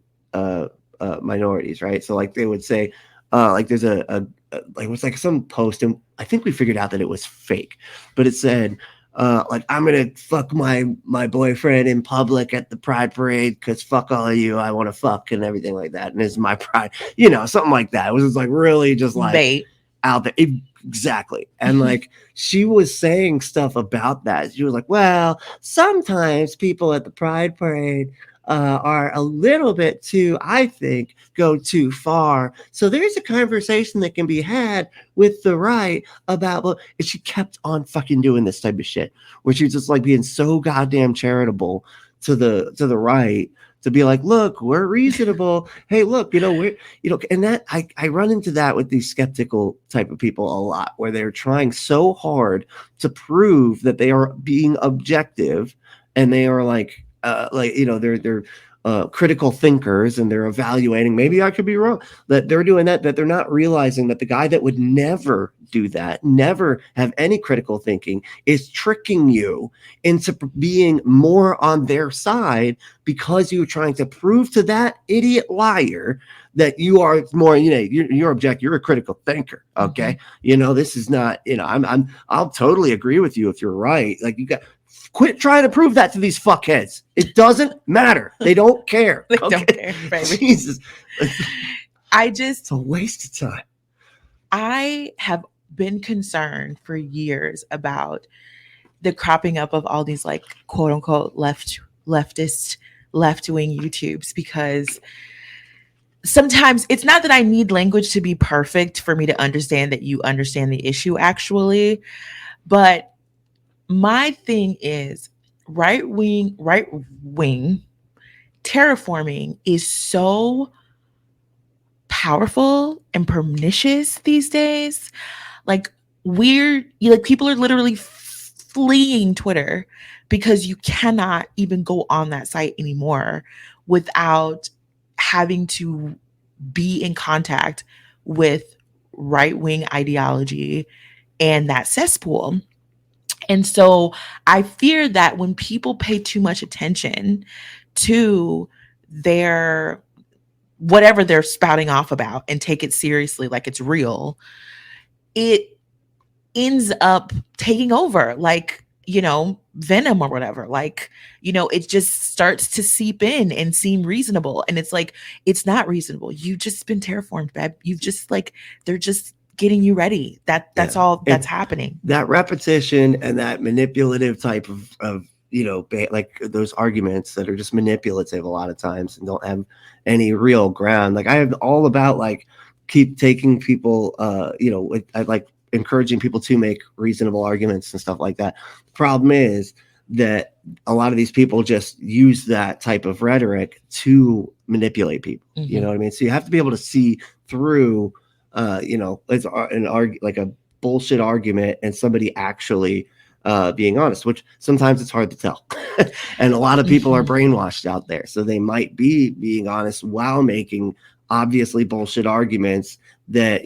minorities, right? So like they would say like there's like it was like some post, and I think we figured out that it was fake, but it said like I'm gonna fuck my boyfriend in public at the pride parade because fuck all of you, I want to fuck and everything like that, and it's my pride, something like that. It was just like really just like bait out there. Exactly. And like she was saying stuff about that. She was like, well, sometimes people at the pride parade are a little bit too, I think, go too far. So there's a conversation that can be had with the right about, and she kept on fucking doing this type of shit where she's just like being so goddamn charitable to the right to be like, look, we're reasonable. Hey, look, we're, and that I run into that with these skeptical type of people a lot, where they're trying so hard to prove that they are being objective and they are like they're critical thinkers and they're evaluating. Maybe I could be wrong. That they're doing that they're not realizing that the guy that would never do that, never have any critical thinking, is tricking you into being more on their side because you're trying to prove to that idiot liar that you are more, you're objective, you're a critical thinker. Okay. Mm-hmm. This is not, I'll totally agree with you if you're right. Like quit trying to prove that to these fuckheads. It doesn't matter. They don't care. They don't care, baby. Jesus. It's a waste of time. I have been concerned for years about the cropping up of all these like quote unquote leftist left-wing YouTubes, because sometimes it's not that I need language to be perfect for me to understand that you understand the issue actually, but my thing is right wing terraforming is so powerful and pernicious these days. Like like people are literally fleeing Twitter because you cannot even go on that site anymore without having to be in contact with right-wing ideology and that cesspool. And so I fear that when people pay too much attention to their whatever they're spouting off about and take it seriously like it's real, it ends up taking over like, venom or whatever. Like, it just starts to seep in and seem reasonable. And it's like, it's not reasonable. You've just been terraformed, babe. You've just like, they're just getting you ready. That's all that's happening. That repetition and that manipulative type of like those arguments that are just manipulative a lot of times and don't have any real ground. Like I have all about like keep taking people, I like encouraging people to make reasonable arguments and stuff like that. The problem is that a lot of these people just use that type of rhetoric to manipulate people. Mm-hmm. You know what I mean? So you have to be able to see through, it's like a bullshit argument and somebody actually being honest, which sometimes it's hard to tell. And a lot of people are brainwashed out there. So they might be being honest while making obviously bullshit arguments that,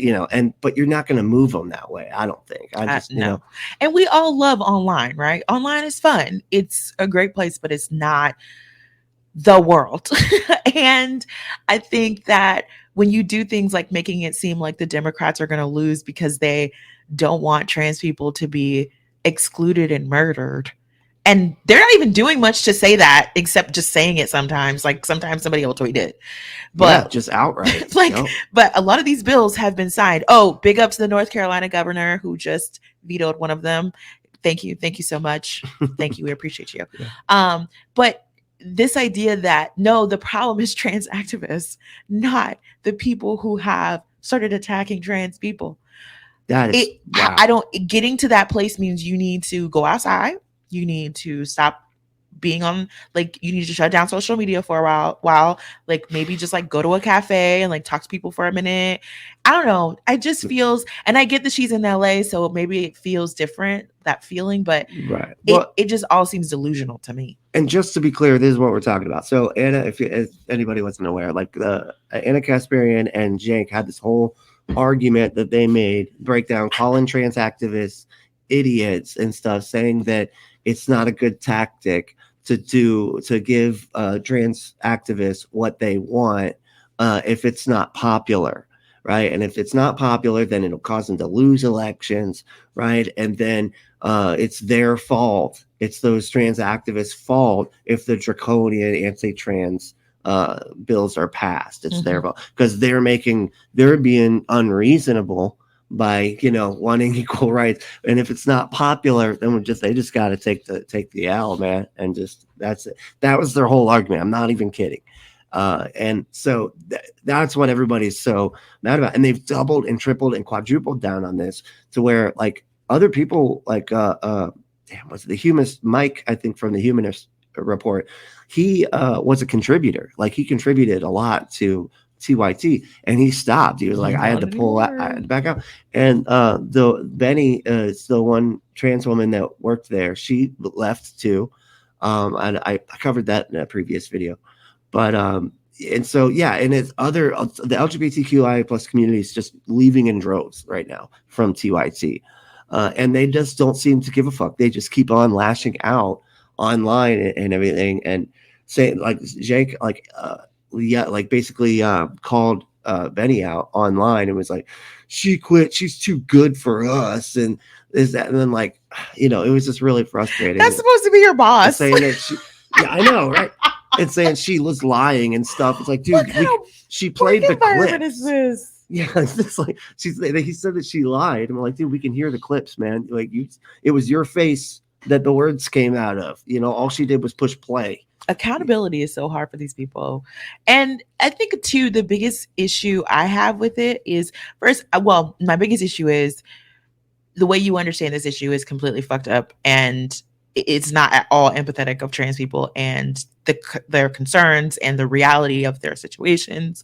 but you're not going to move them that way. I don't think. No. And we all love online, right? Online is fun. It's a great place, but it's not the world. And I think that when you do things like making it seem like the Democrats are going to lose because they don't want trans people to be excluded and murdered, and they're not even doing much to say that except just saying it sometimes. Like sometimes somebody will tweet it, but just outright. But a lot of these bills have been signed. Oh, big up to the North Carolina governor who just vetoed one of them. Thank you so much. Thank you. We appreciate you. Yeah. But this idea that no, the problem is trans activists, not the people who have started attacking trans people. Wow. Getting to that place means you need to go outside. You need to stop being on, like, you need to shut down social media for a while, like maybe just like go to a cafe and like talk to people for a minute. I don't know. I just feels, and I get that she's in LA, so maybe it feels different, that feeling, but right. It just all seems delusional to me. And just to be clear, this is what we're talking about. So Anna, if anybody wasn't aware, like Anna Kasparian and Jake had this whole argument that they made, breakdown, calling trans activists idiots and stuff, saying that it's not a good tactic to give trans activists what they want if it's not popular, right? And if it's not popular, then it'll cause them to lose elections, right? And then it's their fault. It's those trans activists' fault if the draconian anti-trans bills are passed. It's their fault because they're being unreasonable by wanting equal rights. And if it's not popular, then they just got to take the L, man, and just that's it. That was their whole argument. I'm not even kidding. And so that's what everybody's so mad about. And they've doubled and tripled and quadrupled down on this to where like other people like was it the Humanist Mike, I think, from the Humanist Report, he was a contributor. Like he contributed a lot to TYT, and he stopped. He was like, I had to pull out, I had to back out. And the Benny is the one trans woman that worked there. She left too. And I covered that in a previous video. But and so and it's the LGBTQI plus community is just leaving in droves right now from TYT. And they just don't seem to give a fuck. They just keep on lashing out online and everything, and saying like Jake, basically called Benny out online and was like, she quit, she's too good for us, and is that, and then like, it was just really frustrating. That's supposed to be your boss. Saying that she, I know, right? And saying she was lying and stuff. It's like, dude, she played the clip. Is this? Yeah, it's just like he said that she lied, and we're like, dude, we can hear the clips, man. Like it was your face that the words came out of. All she did was push play. Accountability is so hard for these people. And I think too, the biggest issue I have with it is my biggest issue is the way you understand this issue is completely fucked up, and it's not at all empathetic of trans people and their concerns and the reality of their situations.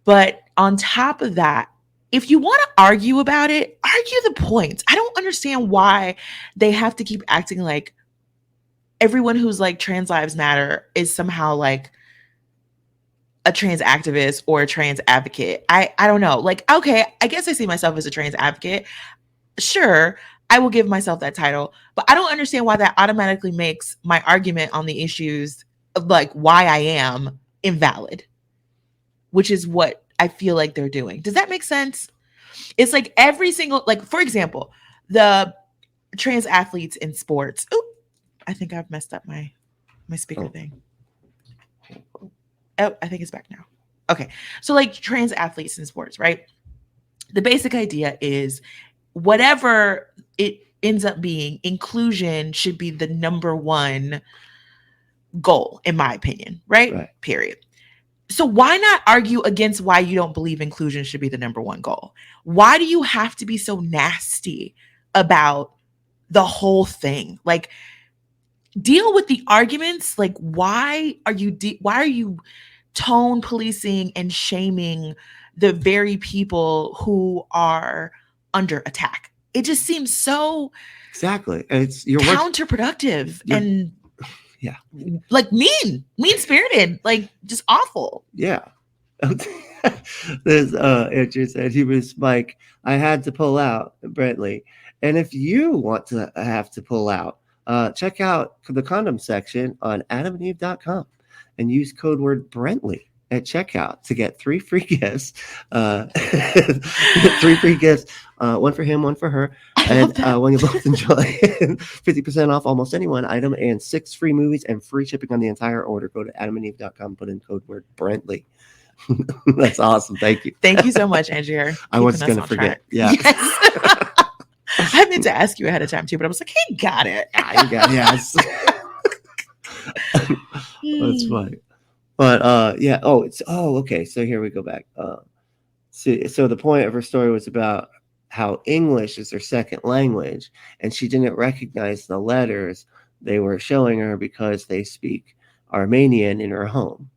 But on top of that, if you want to argue about it, argue the points. I don't understand why they have to keep acting like everyone who's like trans lives matter is somehow like a trans activist or a trans advocate. I don't know. Like, okay, I guess I see myself as a trans advocate. Sure, I will give myself that title, but I don't understand why that automatically makes my argument on the issues of like why I am invalid, which is what I feel like they're doing. Does that make sense? It's like every single, like, for example, the trans athletes in sports. Oop, I think I've messed up my speaker thing. Oh, I think it's back now. Okay. So like trans athletes in sports, right? The basic idea is whatever it ends up being, inclusion should be the number one goal, in my opinion, right? Period. So why not argue against why you don't believe inclusion should be the number one goal? Why do you have to be so nasty about the whole thing? Like, deal with the arguments. Like, why are you tone policing and shaming the very people who are under attack? It just seems so exactly. It's counterproductive and like mean-spirited, like just awful. Yeah. There's Andrew said he was Mike. I had to pull out Brentley, and if you want to have to pull out, check out the condom section on adamandeve.com and use code word Brentley at checkout to get 3 free gifts. 3 free gifts, one for him, one for her. And when you both enjoy 50% off almost any one item and 6 free movies and free shipping on the entire order, go to adamandeve.com, put in code word Brentley. That's awesome. Thank you. Thank you so much, Andrew. I was going to forget. Yeah. Yes. I meant to ask you ahead of time too, but I was like, he got it. You got it. Yes. That's funny. But yeah. Okay. So here we go back. So the point of her story was about how English is her second language, and she didn't recognize the letters they were showing her because they speak Armenian in her home.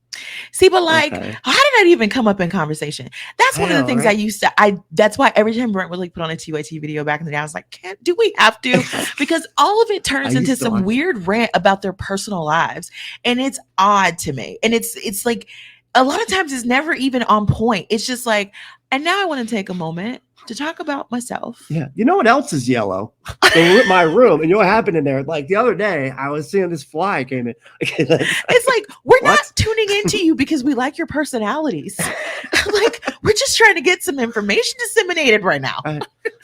See, but like, how did that even come up in conversation? That's one of the things right? That's why every time Brent would like put on a TYT video back in the day, I was like, do we have to? Because all of it turns into some weird rant about their personal lives. And it's odd to me. And it's like, a lot of times it's never even on point. It's just like, and now I want to take a moment to talk about myself. Yeah. You know what else is yellow? My room. And you know what happened in there? Like the other day, I was seeing this fly came in. It's like, we're not tuning into you because we like your personalities. Like, we're just trying to get some information disseminated right now.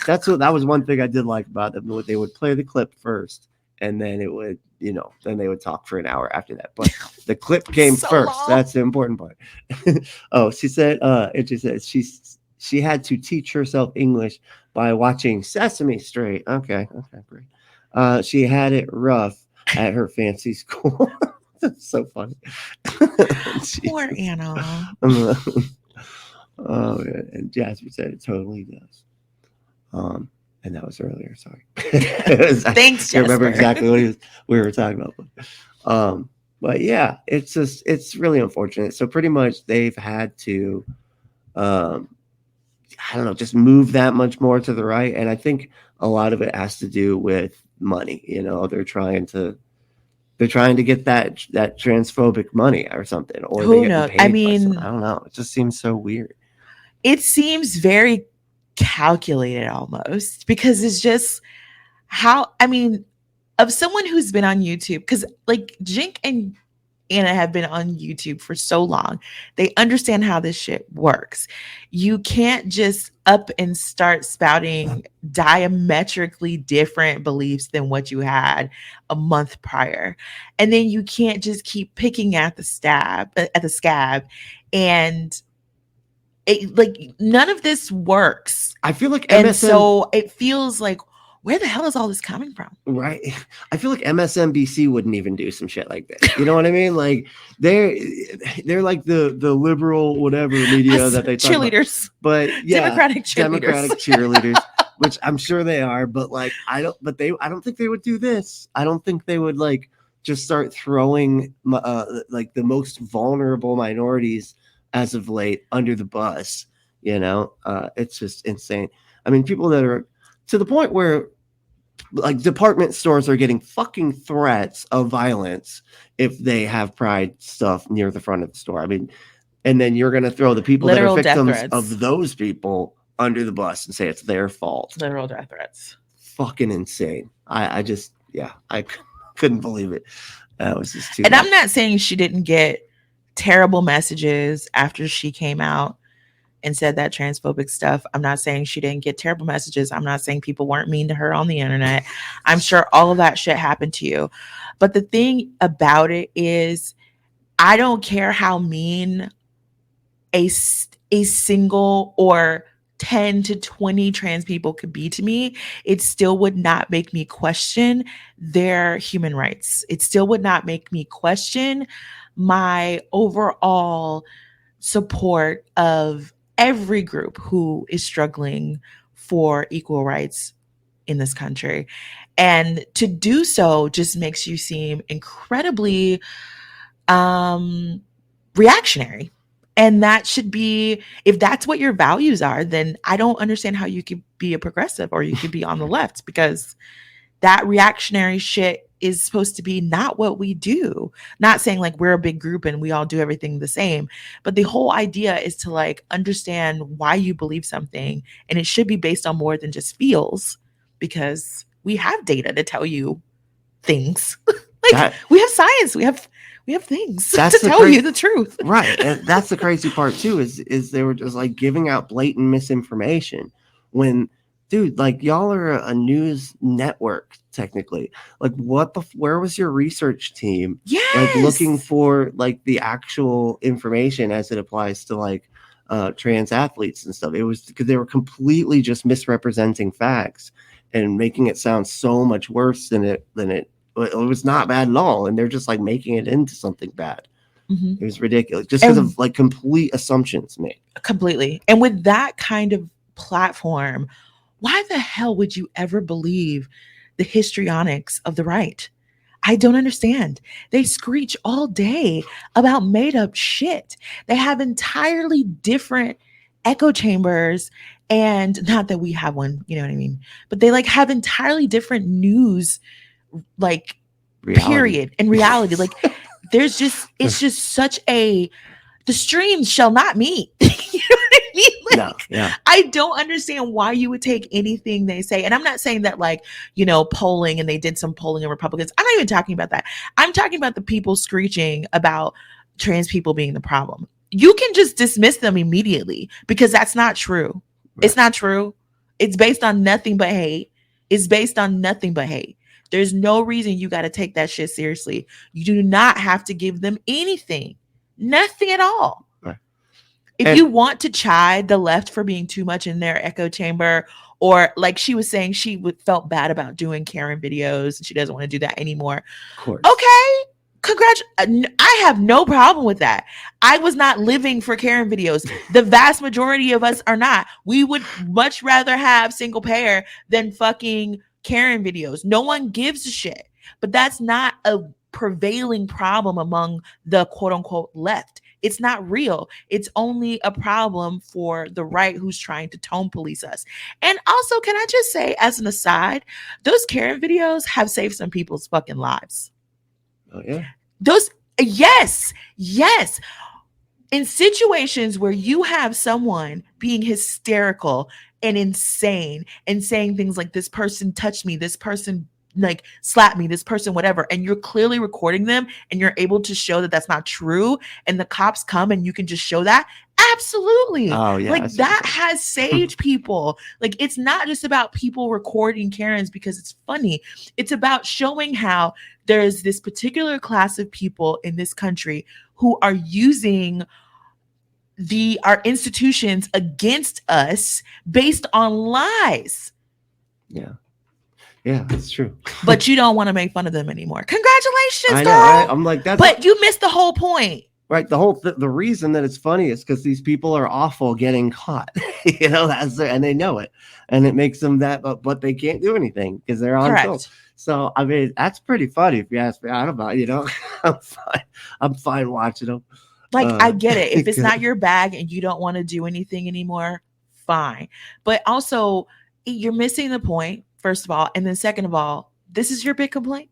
That was one thing I did like about them. They would play the clip first, and then it would, then they would talk for an hour after that. But the clip came first. Long. That's the important part. She said, she had to teach herself English by watching Sesame Street. Okay, great. She had it rough at her fancy school. That's so funny. Poor Anna. And Jasper said it totally does. And that was earlier. Sorry. Thanks, Jasper. I remember exactly what we were talking about. But yeah, it's really unfortunate. So pretty much they've had to, I don't know, just move that much more to the right. And I think a lot of it has to do with money. They're trying to get that transphobic money or something. Or who knows? I mean, I don't know. It just seems so weird. It seems very calculated almost, because it's just of someone who's been on YouTube, because like Jink and Anna have been on YouTube for so long. They understand how this shit works. You can't just up and start spouting diametrically different beliefs than what you had a month prior. And then you can't just keep picking at the scab and none of this works. I feel like MSN, and so it feels like where the hell is all this coming from? Right. I feel like MSNBC wouldn't even do some shit like this. You know what I mean? Like they're like the liberal whatever media Us that they talk about. cheerleaders, But yeah, Democratic cheerleaders, which I'm sure they are. But like I don't think they would do this. I don't think they would like just start throwing like the most vulnerable minorities as of late under the bus. You know, it's just insane. I mean, people that are to the point where like department stores are getting fucking threats of violence if they have pride stuff near the front of the store. I mean, and then you're going to throw the people literal that are victims death of those people under the bus and say it's their fault. Literal death threats. Fucking insane. I just, yeah, I couldn't believe it. That was just too And much. I'm not saying she didn't get terrible messages after she came out and said that transphobic stuff. I'm not saying she didn't get terrible messages. I'm not saying people weren't mean to her on the internet. I'm sure all of that shit happened to you. But the thing about it is, I don't care how mean a single or 10 to 20 trans people could be to me. It still would not make me question their human rights. It still would not make me question my overall support of every group who is struggling for equal rights in this country. And to do so just makes you seem incredibly reactionary. And that should be, if that's what your values are, then I don't understand how you could be a progressive or you could be on the left, because that reactionary shit is supposed to be not what we do. Not saying like we're a big group and we all do everything the same, but the whole idea is to like understand why you believe something, and it should be based on more than just feels, because we have data to tell you things. We have science, we have things to tell you the truth. Right. And that's the crazy part too, is they were just like giving out blatant misinformation when, dude, like y'all are a news network technically. Like where was your research team? Yes. Like looking for like the actual information as it applies to like trans athletes and stuff. It was because they were completely just misrepresenting facts and making it sound so much worse than it was not bad at all. And they're just like making it into something bad. Mm-hmm. It was ridiculous just because of like complete assumptions made. Completely. And with that kind of platform, why the hell would you ever believe the histrionics of the right? I don't understand. They screech all day about made up shit. They have entirely different echo chambers, and not that we have one, you know what I mean? But they like have entirely different news, like reality. Period, and reality. Like there's just, it's just such a, the streams shall not meet. You know what I mean? Like, no, yeah. I don't understand why you would take anything they say. And I'm not saying that like, you know, polling, and they did some polling in Republicans. I'm not even talking about that. I'm talking about the people screeching about trans people being the problem. You can just dismiss them immediately because that's not true. Right. It's not true. It's based on nothing but hate. It's based on nothing but hate. There's no reason you got to take that shit seriously. You do not have to give them anything. Nothing at all. Right. If you want to chide the left for being too much in their echo chamber, or like she was saying, she felt bad about doing Karen videos and she doesn't want to do that anymore. Of course. Okay. I have no problem with that. I was not living for Karen videos. The vast majority of us are not. We would much rather have single payer than fucking Karen videos. No one gives a shit. But that's not a prevailing problem among the quote unquote left. It's not real. It's only a problem for the right who's trying to tone police us. And also, can I just say as an aside, those Karen videos have saved some people's fucking lives. Oh yeah. Yes. In situations where you have someone being hysterical and insane and saying things like, this person touched me, this person like slap me, this person, whatever, and you're clearly recording them and you're able to show that that's not true, and the cops come and you can just show that, absolutely. Oh yeah, like that has saved people. Like it's not just about people recording Karens because it's funny. It's about showing how there's this particular class of people in this country who are using our institutions against us based on lies. Yeah. Yeah, that's true. But you don't want to make fun of them anymore. Congratulations, I know, girl. right? I'm like, that's But you missed the whole point. right. The reason that it's funny is because these people are awful getting caught. And they know it, and it makes them that. But they can't do anything because they're on film. Correct. So I mean, that's pretty funny if you ask me. I don't know. I'm fine. I'm fine watching them. Like, I get it. If it's not your bag and you don't want to do anything anymore, fine. But also, you're missing the point, first of all. And then second of all, this is your big complaint.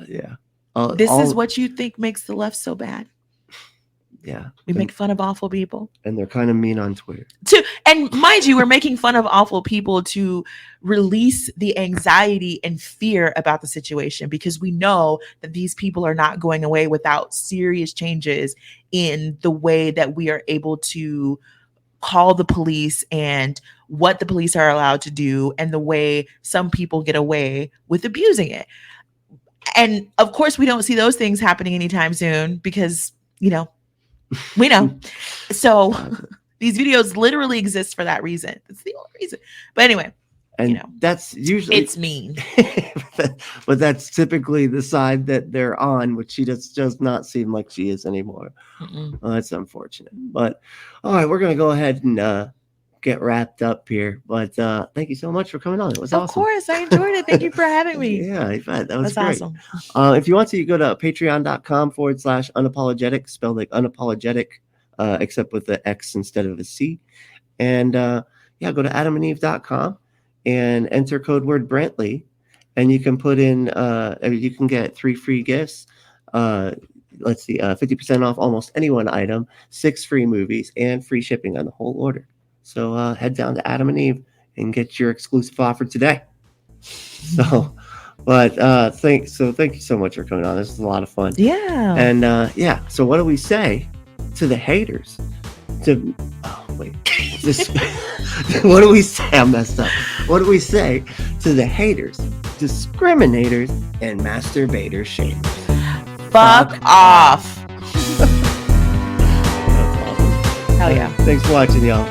Yeah. This is what you think makes the left so bad. Yeah. We make fun of awful people. And they're kind of mean on Twitter. And mind you, we're making fun of awful people to release the anxiety and fear about the situation, because we know that these people are not going away without serious changes in the way that we are able to call the police and what the police are allowed to do and the way some people get away with abusing it. And of course, we don't see those things happening anytime soon because, we know. So these videos literally exist for that reason. It's the only reason. But anyway, and that's usually it's mean. But that's typically the side that they're on, which she does not seem like she is anymore. Well, that's unfortunate. But all right, we're gonna go ahead and get wrapped up here. But thank you so much for coming on. It was awesome. Of course, I enjoyed it. Thank you for having me. Yeah, I bet. That was great. Awesome. If you want to, you go to patreon.com/unapologetic, spelled like unapologetic, except with the X instead of a C. And go to adamandeve.com and enter code word Brantley, and you can put in you can get 3 free gifts. Let's see, 50% off almost any one item, 6 free movies, and free shipping on the whole order. So head down to Adam and Eve and get your exclusive offer today. So, but thank you so much for coming on. This is a lot of fun. Yeah. And so what do we say to the haters? What do we say? I messed up. What do we say to the haters, discriminators, and masturbator shamers? Fuck off. That's awesome. Hell yeah. Thanks for watching, y'all.